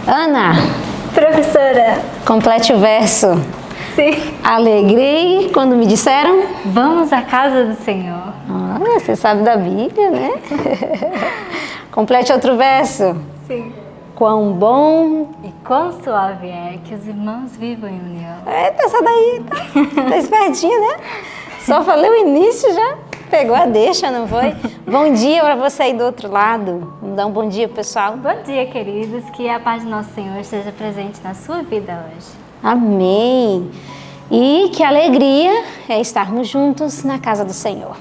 Ana, Professora, complete o verso. sim. Alegrei quando me disseram. Vamos à casa do Senhor. Olha, você sabe da Bíblia, né? Complete outro verso. Sim. Quão bom. E quão suave é que os irmãos vivam em união. Eita, essa daí tá espertinha, né? Só falei o início já. Pegou a deixa, não foi? Bom dia para você aí do outro lado. Vamos dar um bom dia pro pessoal. Bom dia, queridos. Que a paz do nosso Senhor esteja presente na sua vida hoje. Amém. E que alegria é estarmos juntos na casa do Senhor.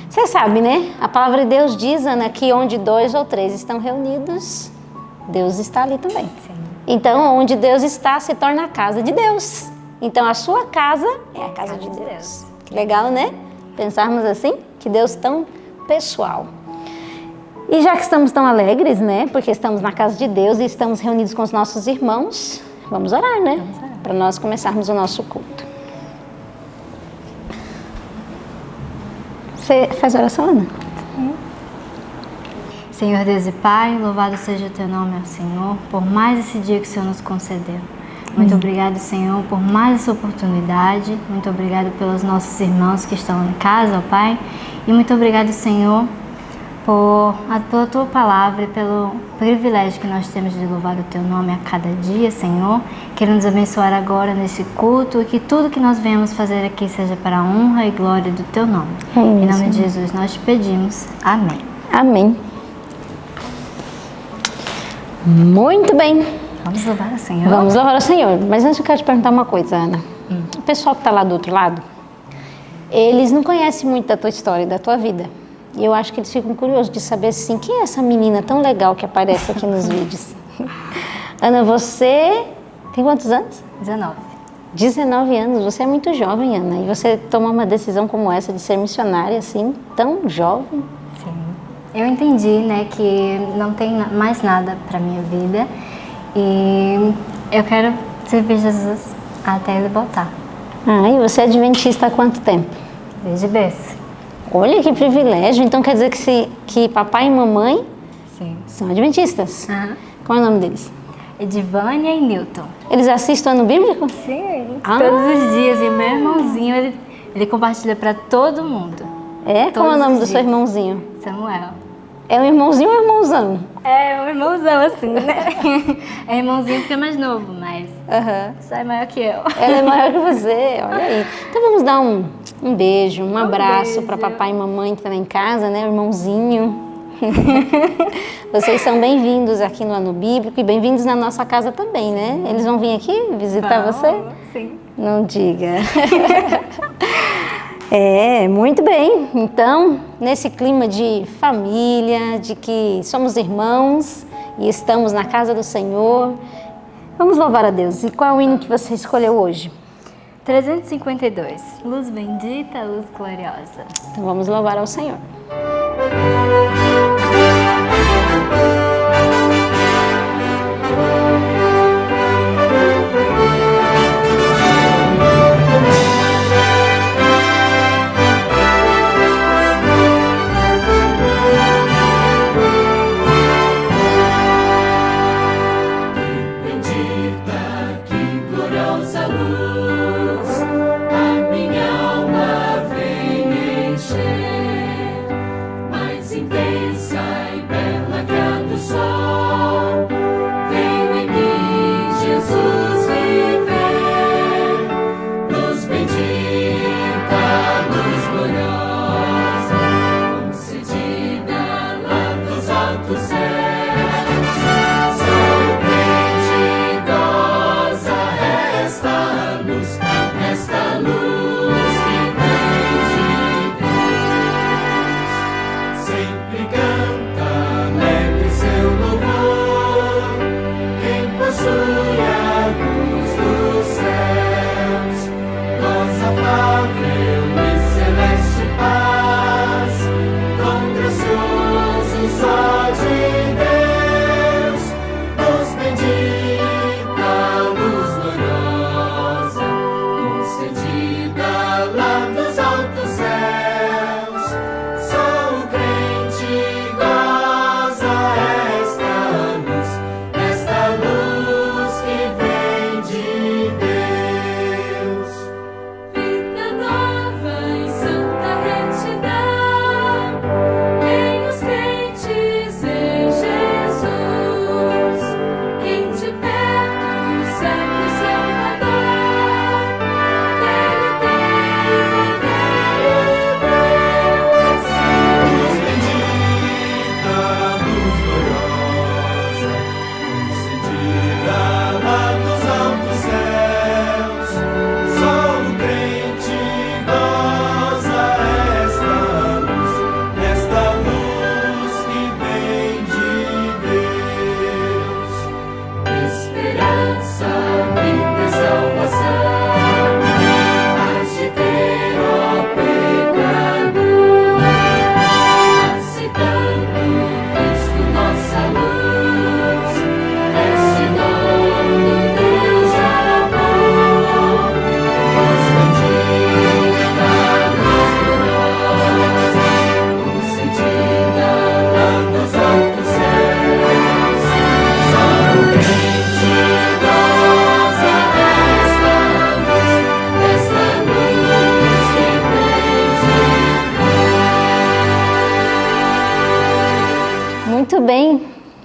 Você sabe, né? A palavra de Deus diz, Ana, que onde 2 ou 3 estão reunidos, Deus está ali também. Sim. Então, onde Deus está, se torna a casa de Deus. Então, a sua casa é a casa de Deus. Que legal, né? Pensarmos assim, que Deus tão pessoal. E já que estamos tão alegres, né? Porque estamos na casa de Deus e estamos reunidos com os nossos irmãos, vamos orar, né? Vamos orar. Para nós começarmos o nosso culto. Você faz oração, Ana? Senhor Deus e Pai, louvado seja o Teu nome, ó Senhor, por mais esse dia que o Senhor nos concedeu. Muito obrigado, Senhor, por mais essa oportunidade. Muito obrigado pelos nossos irmãos que estão em casa, ó Pai. E muito obrigado, Senhor, pela Tua palavra e pelo privilégio que nós temos de louvar o Teu nome a cada dia, Senhor. Queremos nos abençoar agora nesse culto e que tudo que nós venhamos fazer aqui seja para a honra e glória do Teu nome. Amém, Em nome de Senhor. Jesus nós te pedimos. Amém. Amém. Muito bem. Vamos louvar o Senhor. Vamos louvar ao Senhor. Mas antes eu quero te perguntar uma coisa, Ana. O pessoal que está lá do outro lado, eles não conhecem muito da tua história, da tua vida. E eu acho que eles ficam curiosos de saber, assim, quem é essa menina tão legal que aparece aqui nos vídeos? Ana, você tem quantos anos? 19. 19 anos. Você é muito jovem, Ana. E você tomar uma decisão como essa de ser missionária, assim, tão jovem. Sim. Eu entendi, né, que não tem mais nada para minha vida e eu quero servir Jesus até Ele voltar. Ah, e você é adventista há quanto tempo? Desde berço. Olha que privilégio. Então quer dizer que papai e mamãe Sim. são adventistas. Aham. Qual é o nome deles? Edivânia e Newton. Eles assistem o ano bíblico? Sim. Ah. Todos os dias. E meu irmãozinho, ele compartilha para todo mundo. É? Qual é o Todos nome os do seu dias. irmãozinho? Samuel. É um irmãozinho ou um irmãozão? É um irmãozão assim, né? É irmãozinho porque é mais novo, mas Aham. já é maior que eu. Ela é maior que você, olha aí. Então vamos dar um beijo, um abraço beijo. para papai e mamãe que estão lá em casa, né? Irmãozinho. Vocês são bem-vindos aqui no Ano Bíblico e bem-vindos na nossa casa também, né? Eles vão vir aqui visitar você? Sim. Não diga. É, muito bem. Então, nesse clima de família, de que somos irmãos e estamos na casa do Senhor, vamos louvar a Deus. E qual é o hino que você escolheu hoje? 352. Luz bendita, luz gloriosa. Então vamos louvar ao Senhor. Bendita, que gloriosa luz, a minha alma vem encher.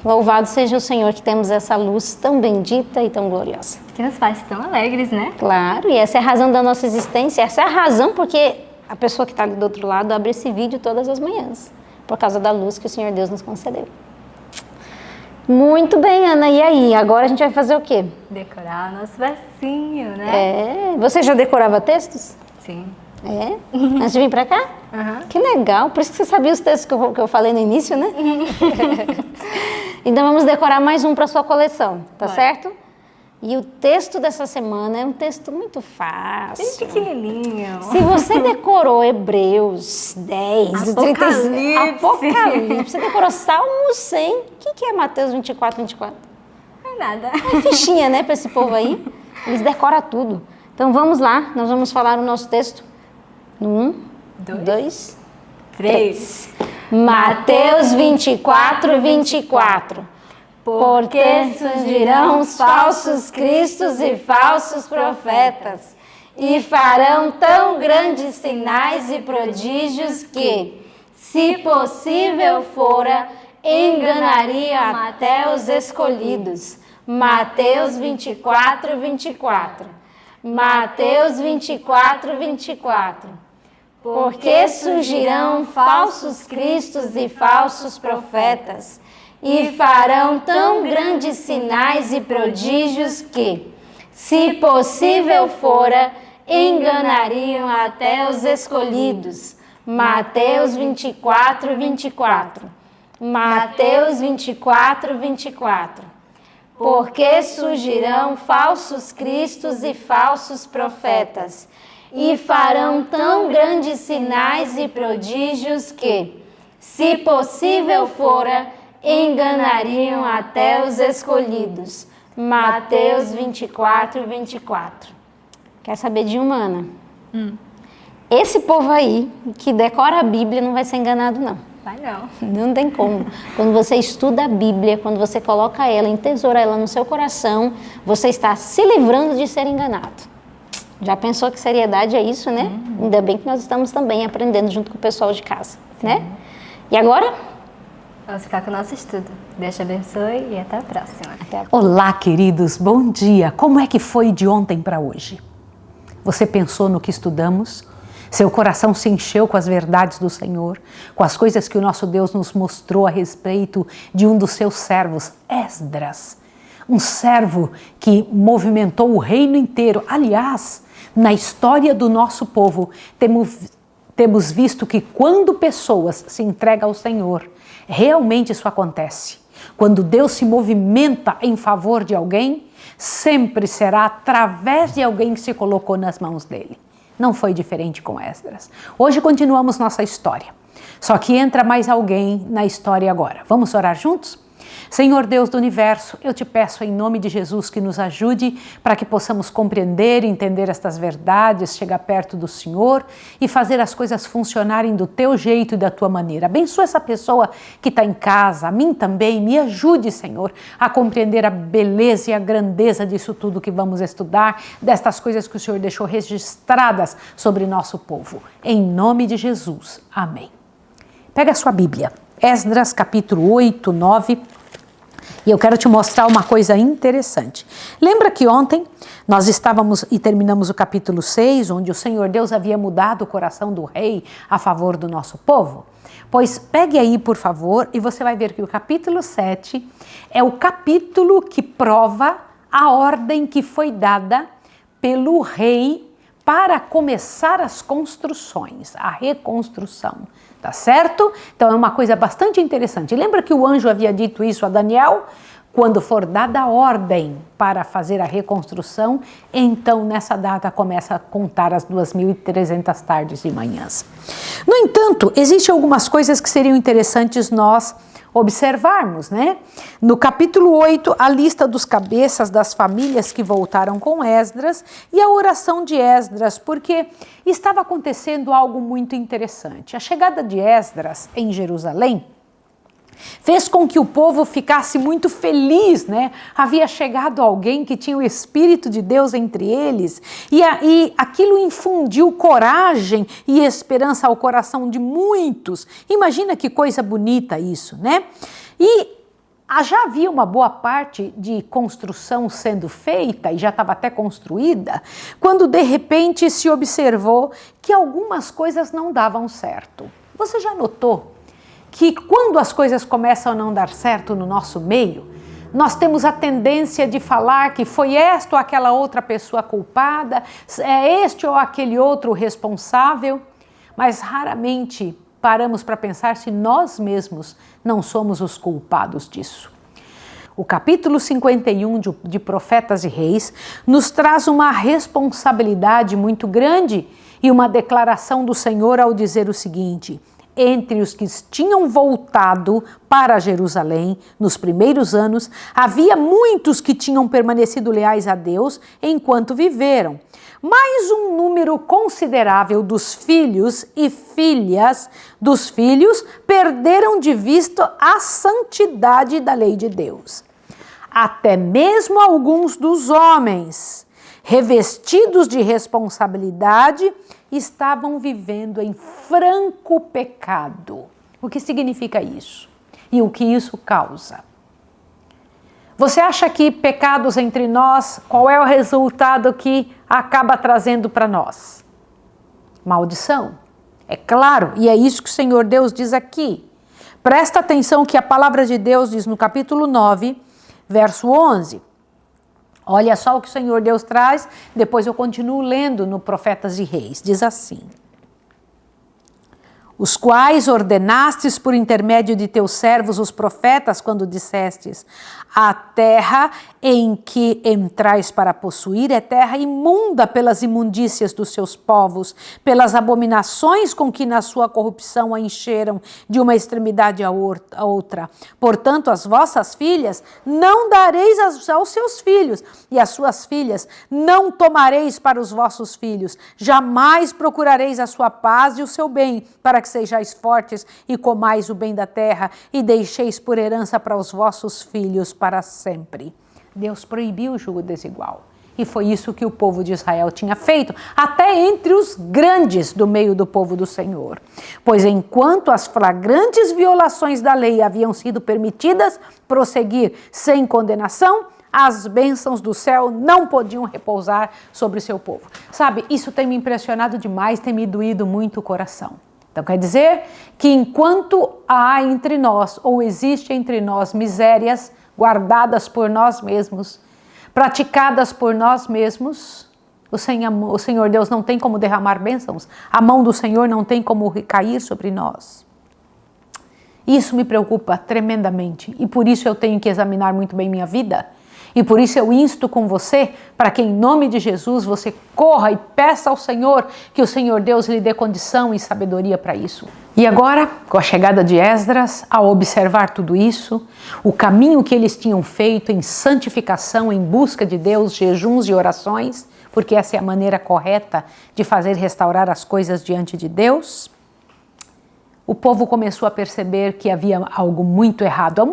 Louvado seja o Senhor que temos essa luz tão bendita e tão gloriosa. Que nos faz tão alegres, né? Claro, e essa é a razão da nossa existência, essa é a razão porque a pessoa que está ali do outro lado abre esse vídeo todas as manhãs, por causa da luz que o Senhor Deus nos concedeu. Muito bem, Ana, e aí? Agora a gente vai fazer o quê? Decorar o nosso versinho, né? Você já decorava textos? Sim. Antes de vir pra cá? Que legal, por isso que você sabia os textos que eu falei no início, né? Então vamos decorar mais um para sua coleção, tá certo? E o texto dessa semana é um texto muito fácil. Bem pequenininho. Se você decorou Hebreus 10, Apocalipse, você decorou Salmo 100, o que é Mateus 24, 24? Não é nada. É fichinha, né, para esse povo aí. Eles decoram tudo. Então vamos lá, nós vamos falar o nosso texto. 1, 2, 3. Mateus 24, 24. Porque surgirão os falsos cristos e falsos profetas, e farão tão grandes sinais e prodígios que, se possível fora, enganariam até os escolhidos. Mateus 24, 24. Mateus 24, 24. Porque surgirão falsos cristos e falsos profetas, e farão tão grandes sinais e prodígios que, se possível fora, enganariam até os escolhidos. Mateus 24, 24. Mateus 24, 24. Porque surgirão falsos cristos e falsos profetas, e farão tão grandes sinais e prodígios que, se possível fora, enganariam até os escolhidos. Mateus 24, 24. Quer saber de uma, Ana? Esse povo aí, que decora a Bíblia, não vai ser enganado, não. Vai não. Não tem como. Quando você estuda a Bíblia, quando você coloca ela, entesoura ela no seu coração, você está se livrando de ser enganado. Já pensou que seriedade é isso, né? Ainda bem que nós estamos também aprendendo junto com o pessoal de casa, né? E agora? Vamos ficar com o nosso estudo. Deus te abençoe e até a próxima. Olá, queridos, bom dia. Como é que foi de ontem para hoje? Você pensou no que estudamos? Seu coração se encheu com as verdades do Senhor, com as coisas que o nosso Deus nos mostrou a respeito de um dos seus servos, Esdras. Um servo que movimentou o reino inteiro. Aliás, na história do nosso povo, temos visto que quando pessoas se entregam ao Senhor, realmente isso acontece. Quando Deus se movimenta em favor de alguém, sempre será através de alguém que se colocou nas mãos dele. Não foi diferente com Esdras. Hoje continuamos nossa história. Só que entra mais alguém na história agora. Vamos orar juntos? Senhor Deus do Universo, eu te peço em nome de Jesus que nos ajude para que possamos compreender e entender estas verdades, chegar perto do Senhor e fazer as coisas funcionarem do teu jeito e da tua maneira. Abençoa essa pessoa que está em casa, a mim também, me ajude, Senhor, a compreender a beleza e a grandeza disso tudo que vamos estudar, destas coisas que o Senhor deixou registradas sobre nosso povo. Em nome de Jesus. Amém. Pega a sua Bíblia, Esdras capítulo 8, 9... E eu quero te mostrar uma coisa interessante. Lembra que ontem nós estávamos e terminamos o capítulo 6, onde o Senhor Deus havia mudado o coração do rei a favor do nosso povo? Pois pegue aí, por favor, e você vai ver que o capítulo 7 é o capítulo que prova a ordem que foi dada pelo rei para começar as construções, a reconstrução. Tá certo? Então é uma coisa bastante interessante. Lembra que o anjo havia dito isso a Daniel? Quando for dada a ordem para fazer a reconstrução, então nessa data começa a contar as 2.300 tardes e manhãs. No entanto, existem algumas coisas que seriam interessantes nós observarmos, né? No capítulo 8, a lista dos cabeças das famílias que voltaram com Esdras e a oração de Esdras, porque estava acontecendo algo muito interessante. A chegada de Esdras em Jerusalém fez com que o povo ficasse muito feliz, né? Havia chegado alguém que tinha o Espírito de Deus entre eles e aquilo infundiu coragem e esperança ao coração de muitos. Imagina que coisa bonita isso, né? E já havia uma boa parte de construção sendo feita e já estava até construída, quando de repente se observou que algumas coisas não davam certo. Você já notou que quando as coisas começam a não dar certo no nosso meio, nós temos a tendência de falar que foi esta ou aquela outra pessoa culpada, é este ou aquele outro responsável, mas raramente paramos para pensar se nós mesmos não somos os culpados disso. O capítulo 51 de Profetas e Reis nos traz uma responsabilidade muito grande e uma declaração do Senhor ao dizer o seguinte: entre os que tinham voltado para Jerusalém nos primeiros anos, havia muitos que tinham permanecido leais a Deus enquanto viveram. Mas um número considerável dos filhos e filhas dos filhos perderam de vista a santidade da lei de Deus. Até mesmo alguns dos homens, revestidos de responsabilidade, estavam vivendo em franco pecado. O que significa isso? E o que isso causa? Você acha que pecados entre nós, qual é o resultado que acaba trazendo para nós? Maldição. É claro, e é isso que o Senhor Deus diz aqui. Presta atenção que a palavra de Deus diz no capítulo 9, verso 11. Olha só o que o Senhor Deus traz, depois eu continuo lendo no Profetas e Reis. Diz assim: os quais ordenastes por intermédio de teus servos os profetas, quando dissestes: a terra em que entrais para possuir é terra imunda pelas imundícias dos seus povos, pelas abominações com que na sua corrupção a encheram de uma extremidade a outra. Portanto, as vossas filhas não dareis aos seus filhos, e as suas filhas não tomareis para os vossos filhos. Jamais procurareis a sua paz e o seu bem, para que sejais fortes e comais o bem da terra, e deixeis por herança para os vossos filhos para sempre. Deus proibiu o jugo desigual. E foi isso que o povo de Israel tinha feito, até entre os grandes do meio do povo do Senhor. Pois enquanto as flagrantes violações da lei haviam sido permitidas prosseguir sem condenação, as bênçãos do céu não podiam repousar sobre o seu povo. Sabe, isso tem me impressionado demais, tem me doído muito o coração. Então quer dizer que enquanto há entre nós, ou existe entre nós, misérias guardadas por nós mesmos, praticadas por nós mesmos, o Senhor Deus não tem como derramar bênçãos, a mão do Senhor não tem como recair sobre nós. Isso me preocupa tremendamente e por isso eu tenho que examinar muito bem minha vida. E por isso eu insto com você, para que em nome de Jesus você corra e peça ao Senhor que o Senhor Deus lhe dê condição e sabedoria para isso. E agora, com a chegada de Esdras, ao observar tudo isso, o caminho que eles tinham feito em santificação, em busca de Deus, jejuns e orações, porque essa é a maneira correta de fazer restaurar as coisas diante de Deus, o povo começou a perceber que havia algo muito errado.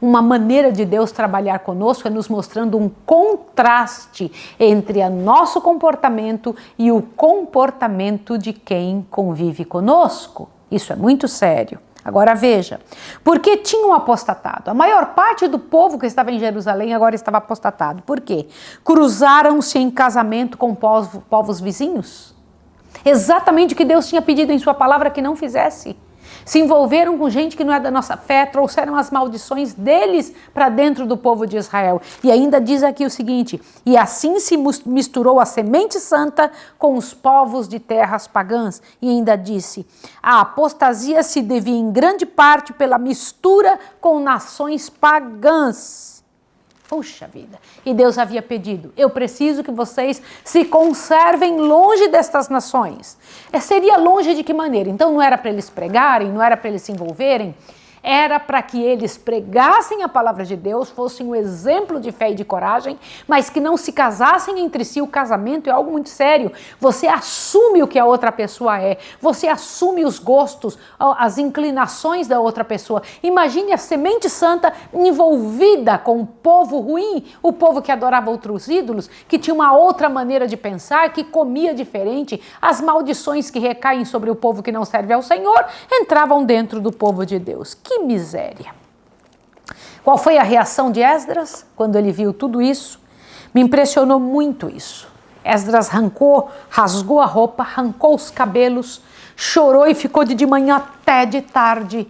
Uma maneira de Deus trabalhar conosco é nos mostrando um contraste entre o nosso comportamento e o comportamento de quem convive conosco. Isso é muito sério. Agora veja, porque tinham apostatado? A maior parte do povo que estava em Jerusalém agora estava apostatado. Por quê? Cruzaram-se em casamento com povos vizinhos. Exatamente o que Deus tinha pedido em sua palavra que não fizesse. Se envolveram com gente que não é da nossa fé, trouxeram as maldições deles para dentro do povo de Israel. E ainda diz aqui o seguinte: e assim se misturou a semente santa com os povos de terras pagãs. E ainda disse: a apostasia se devia em grande parte pela mistura com nações pagãs. Puxa vida! E Deus havia pedido: eu preciso que vocês se conservem longe destas nações. Seria longe de que maneira? Então não era para eles pregarem, não era para eles se envolverem, era para que eles pregassem a palavra de Deus, fossem um exemplo de fé e de coragem, mas que não se casassem entre si. O casamento é algo muito sério. Você assume o que a outra pessoa é, você assume os gostos, as inclinações da outra pessoa. Imagine a semente santa envolvida com o povo ruim, o povo que adorava outros ídolos, que tinha uma outra maneira de pensar, que comia diferente. As maldições que recaem sobre o povo que não serve ao Senhor entravam dentro do povo de Deus. Que miséria! Qual foi a reação de Esdras quando ele viu tudo isso? Me impressionou muito isso. Esdras rasgou a roupa, arrancou os cabelos, chorou e ficou de manhã até de tarde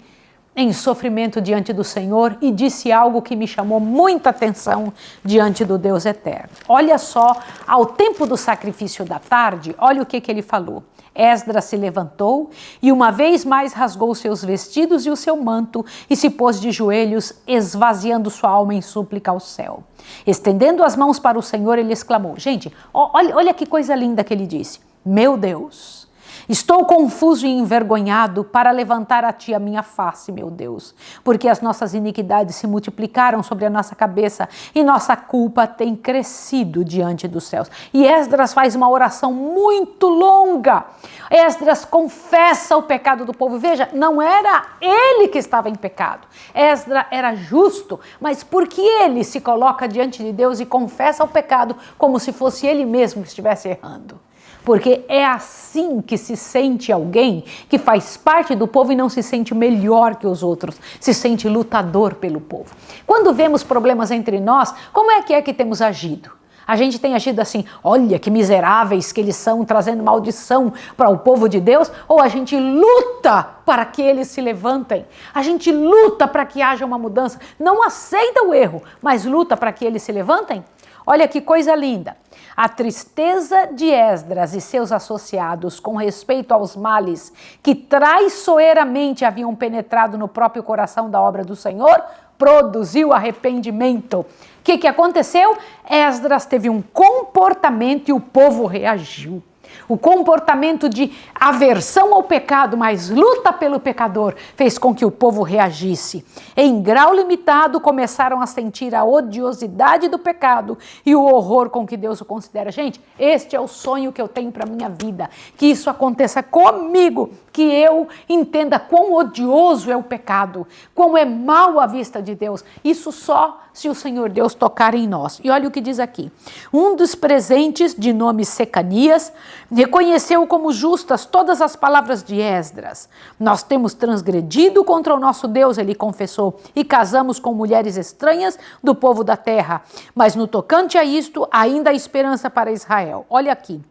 em sofrimento diante do Senhor e disse algo que me chamou muita atenção diante do Deus eterno. Olha só, ao tempo do sacrifício da tarde, olha o que ele falou. Esdras se levantou e uma vez mais rasgou seus vestidos e o seu manto e se pôs de joelhos, esvaziando sua alma em súplica ao céu. Estendendo as mãos para o Senhor, ele exclamou, gente, olha que coisa linda que ele disse. Meu Deus, estou confuso e envergonhado para levantar a ti a minha face, meu Deus, porque as nossas iniquidades se multiplicaram sobre a nossa cabeça e nossa culpa tem crescido diante dos céus. E Esdras faz uma oração muito longa. Esdras confessa o pecado do povo. Veja, não era ele que estava em pecado. Esdras era justo, mas porque ele se coloca diante de Deus e confessa o pecado como se fosse ele mesmo que estivesse errando. Porque é assim que se sente alguém que faz parte do povo e não se sente melhor que os outros, se sente lutador pelo povo. Quando vemos problemas entre nós, como é que temos agido? A gente tem agido assim, olha que miseráveis que eles são, trazendo maldição para o povo de Deus, ou a gente luta para que eles se levantem, a gente luta para que haja uma mudança, não aceita o erro, mas luta para que eles se levantem? Olha que coisa linda. A tristeza de Esdras e seus associados com respeito aos males que traiçoeiramente haviam penetrado no próprio coração da obra do Senhor produziu arrependimento. O que aconteceu? Esdras teve um comportamento e o povo reagiu. O comportamento de aversão ao pecado, mas luta pelo pecador, fez com que o povo reagisse. Em grau limitado, começaram a sentir a odiosidade do pecado e o horror com que Deus o considera. Gente, este é o sonho que eu tenho para a minha vida, que isso aconteça comigo, que eu entenda quão odioso é o pecado, quão é mal à vista de Deus. Isso só se o Senhor Deus tocar em nós. E olha o que diz aqui. Um dos presentes, de nome Secanias, reconheceu como justas todas as palavras de Esdras. Nós temos transgredido contra o nosso Deus, ele confessou, e casamos com mulheres estranhas do povo da terra. Mas no tocante a isto, ainda há esperança para Israel. Olha aqui.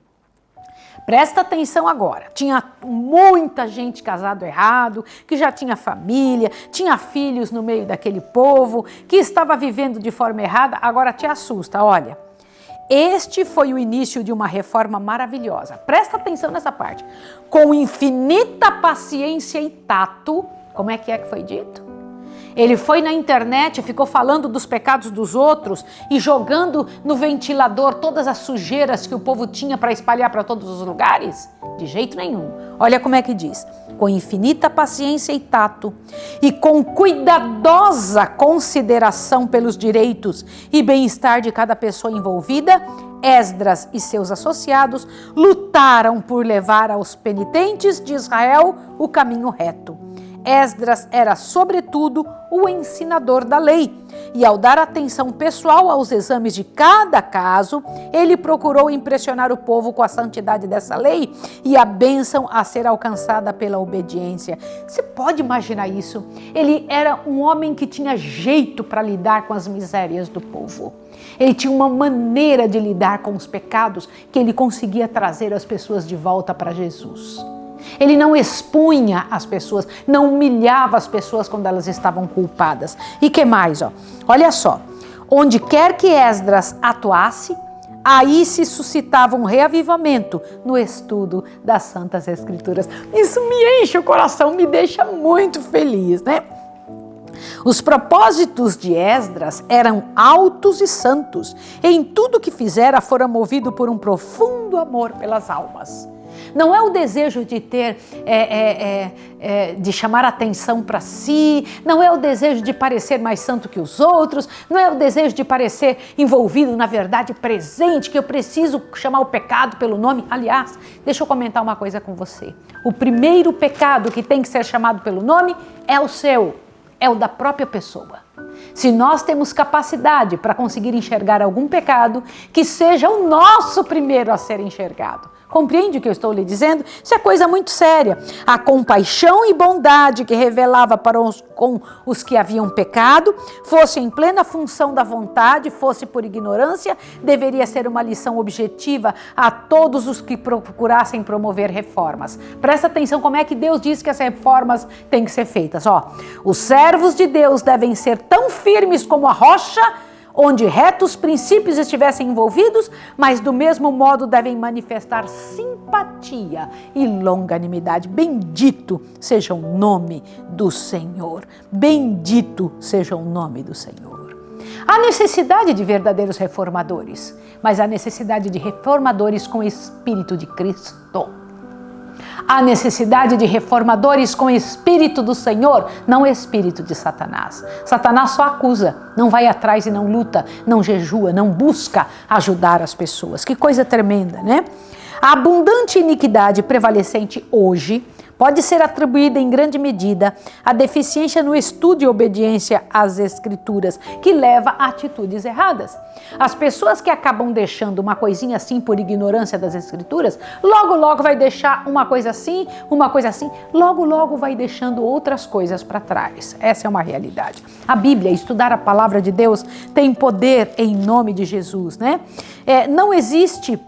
Presta atenção agora, tinha muita gente casado errado, que já tinha família, tinha filhos no meio daquele povo, que estava vivendo de forma errada, agora te assusta, olha. Este foi o início de uma reforma maravilhosa, presta atenção nessa parte. Com infinita paciência e tato, como é que foi dito? Ele foi na internet, ficou falando dos pecados dos outros e jogando no ventilador todas as sujeiras que o povo tinha para espalhar para todos os lugares? De jeito nenhum. Olha como é que diz. Com infinita paciência e tato e com cuidadosa consideração pelos direitos e bem-estar de cada pessoa envolvida, Esdras e seus associados lutaram por levar aos penitentes de Israel o caminho reto. Esdras era, sobretudo, o ensinador da lei, e ao dar atenção pessoal aos exames de cada caso, ele procurou impressionar o povo com a santidade dessa lei e a bênção a ser alcançada pela obediência. Você pode imaginar isso? Ele era um homem que tinha jeito para lidar com as misérias do povo. Ele tinha uma maneira de lidar com os pecados que ele conseguia trazer as pessoas de volta para Jesus. Ele não expunha as pessoas, não humilhava as pessoas quando elas estavam culpadas. E que mais? Olha só, onde quer que Esdras atuasse, aí se suscitava um reavivamento no estudo das Santas Escrituras. Isso me enche o coração, me deixa muito feliz, né? Os propósitos de Esdras eram altos e santos. Em tudo que fizera, fora movido por um profundo amor pelas almas. Não é o desejo de ter, de chamar atenção para si, não é o desejo de parecer mais santo que os outros, não é o desejo de parecer envolvido na verdade presente, que eu preciso chamar o pecado pelo nome. Aliás, deixa eu comentar uma coisa com você. O primeiro pecado que tem que ser chamado pelo nome é o seu, é o da própria pessoa. Se nós temos capacidade para conseguir enxergar algum pecado, que seja o nosso primeiro a ser enxergado. Compreende o que eu estou lhe dizendo? Isso é coisa muito séria. A compaixão e bondade que revelava para com os que haviam pecado, fosse em plena função da vontade, fosse por ignorância, deveria ser uma lição objetiva a todos os que procurassem promover reformas. Presta atenção como é que Deus diz que as reformas têm que ser feitas. Os servos de Deus devem ser tão firmes como a rocha, onde retos princípios estivessem envolvidos, mas do mesmo modo devem manifestar simpatia e longanimidade. Bendito seja o nome do Senhor. Bendito seja o nome do Senhor. Há necessidade de verdadeiros reformadores, mas há necessidade de reformadores com o Espírito de Cristo. Há necessidade de reformadores com o Espírito do Senhor, não o Espírito de Satanás. Satanás só acusa, não vai atrás e não luta, não jejua, não busca ajudar as pessoas. Que coisa tremenda, né? A abundante iniquidade prevalecente hoje pode ser atribuída em grande medida à deficiência no estudo e obediência às Escrituras, que leva a atitudes erradas. As pessoas que acabam deixando uma coisinha assim por ignorância das Escrituras, logo vai deixar uma coisa assim, logo vai deixando outras coisas para trás. Essa é uma realidade. A Bíblia, estudar a palavra de Deus, tem poder em nome de Jesus, né? Não existe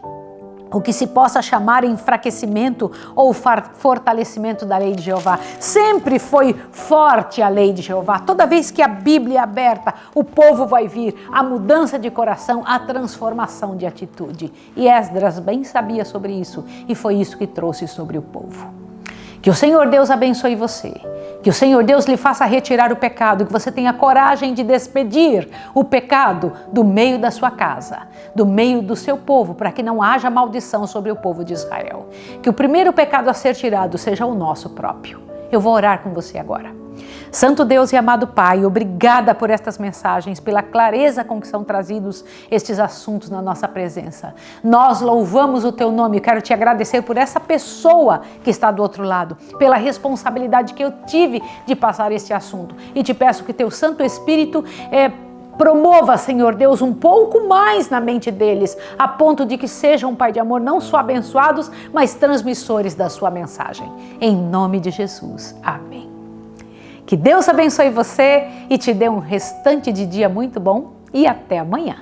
o que se possa chamar enfraquecimento ou fortalecimento da lei de Jeová. Sempre foi forte a lei de Jeová. Toda vez que a Bíblia é aberta, o povo vai vir, a mudança de coração, a transformação de atitude. E Esdras bem sabia sobre isso, e foi isso que trouxe sobre o povo. Que o Senhor Deus abençoe você, que o Senhor Deus lhe faça retirar o pecado, que você tenha coragem de despedir o pecado do meio da sua casa, do meio do seu povo, para que não haja maldição sobre o povo de Israel. Que o primeiro pecado a ser tirado seja o nosso próprio. Eu vou orar com você agora. Santo Deus e amado Pai, obrigada por estas mensagens, pela clareza com que são trazidos estes assuntos na nossa presença. Nós louvamos o Teu nome. Eu quero te agradecer por essa pessoa que está do outro lado, pela responsabilidade que eu tive de passar este assunto. E te peço que Teu Santo Espírito promova, Senhor Deus, um pouco mais na mente deles, a ponto de que sejam, Pai de amor, não só abençoados, mas transmissores da sua mensagem. Em nome de Jesus. Amém. Que Deus abençoe você e te dê um restante de dia muito bom e até amanhã.